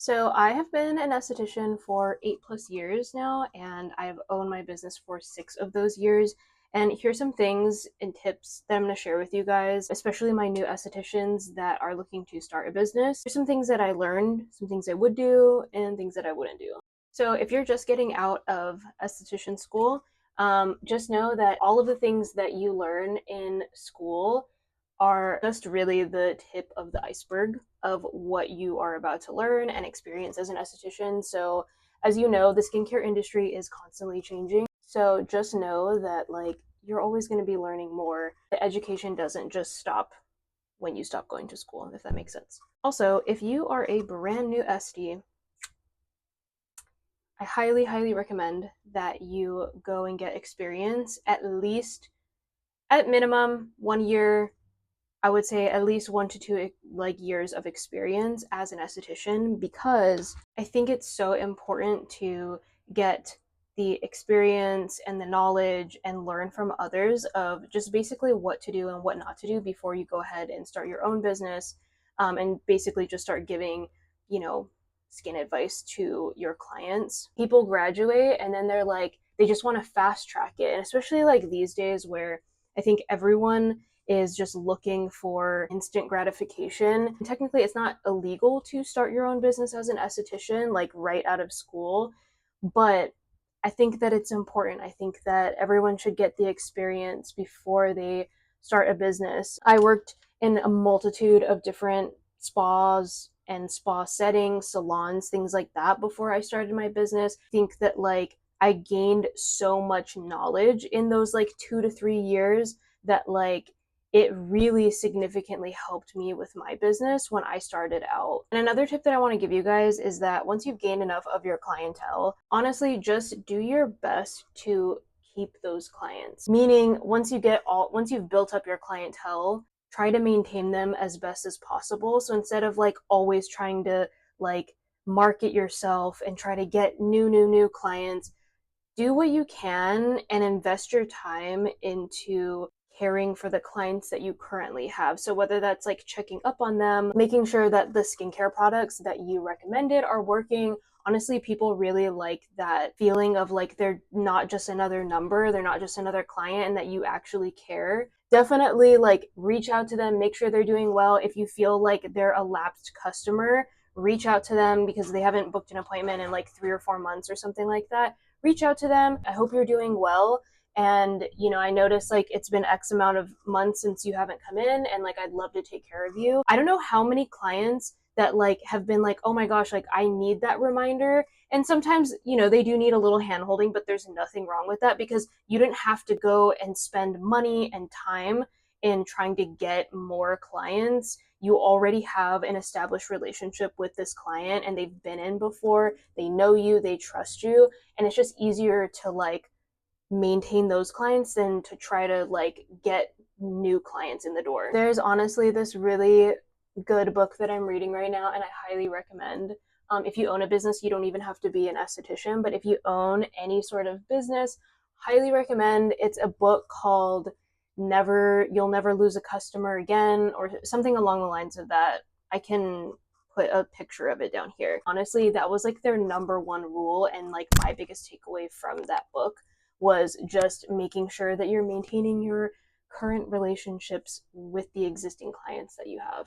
So I have been an esthetician for 8+ years now, and I've owned my business for 6 of those years. And here's some things and tips that I'm going to share with you guys, especially my new estheticians that are looking to start a business. There's some things that I learned, some things I would do, and things that I wouldn't do. So if you're just getting out of esthetician school, just know that all of the things that you learn in school are just really the tip of the iceberg of what you are about to learn and experience as an esthetician. So, as you know, the skincare industry is constantly changing. So, just know that you're always going to be learning more. The education doesn't just stop when you stop going to school, if that makes sense. Also, if you are a brand new esty, I highly, highly recommend that you go and get experience at least, at minimum, 1 year. I would say at least 1 to 2 years of experience as an esthetician, because I think it's so important to get the experience and the knowledge and learn from others of just basically what to do and what not to do before you go ahead and start your own business, and basically just start giving, you know, skin advice to your clients. People graduate and then they just want to fast track it. And especially these days where I think everyone is just looking for instant gratification. And technically, it's not illegal to start your own business as an esthetician, right out of school, but I think that it's important. I think that everyone should get the experience before they start a business. I worked in a multitude of different spas and spa settings, salons, things like that before I started my business. I think that I gained so much knowledge in those 2 to 3 years that it really significantly helped me with my business when I started out. And another tip that I want to give you guys is that once you've gained enough of your clientele, honestly, just do your best to keep those clients. Meaning, once you've built up your clientele, try to maintain them as best as possible. So instead of always trying to market yourself and try to get new clients, do what you can and invest your time into caring for the clients that you currently have. So whether that's checking up on them, making sure that the skincare products that you recommended are working. Honestly, people really like that feeling of they're not just another number, they're not just another client, and that you actually care. Definitely reach out to them, make sure they're doing well. If you feel like they're a lapsed customer, reach out to them because they haven't booked an appointment in 3 or 4 months or something like that. Reach out to them. I hope you're doing well. And, I noticed it's been X amount of months since you haven't come in, and I'd love to take care of you. I don't know how many clients that have been oh my gosh, I need that reminder. And sometimes, they do need a little hand holding, but there's nothing wrong with that because you didn't have to go and spend money and time in trying to get more clients. You already have an established relationship with this client and they've been in before. They know you, they trust you, and it's just easier to maintain those clients than to try to get new clients in the door. There's honestly this really good book that I'm reading right now, and I highly recommend. If you own a business, you don't even have to be an esthetician, but if you own any sort of business, highly recommend. It's a book called You'll Never Lose a Customer Again, or something along the lines of that. I can put a picture of it down here. Honestly, that was their number one rule, and my biggest takeaway from that book was just making sure that you're maintaining your current relationships with the existing clients that you have.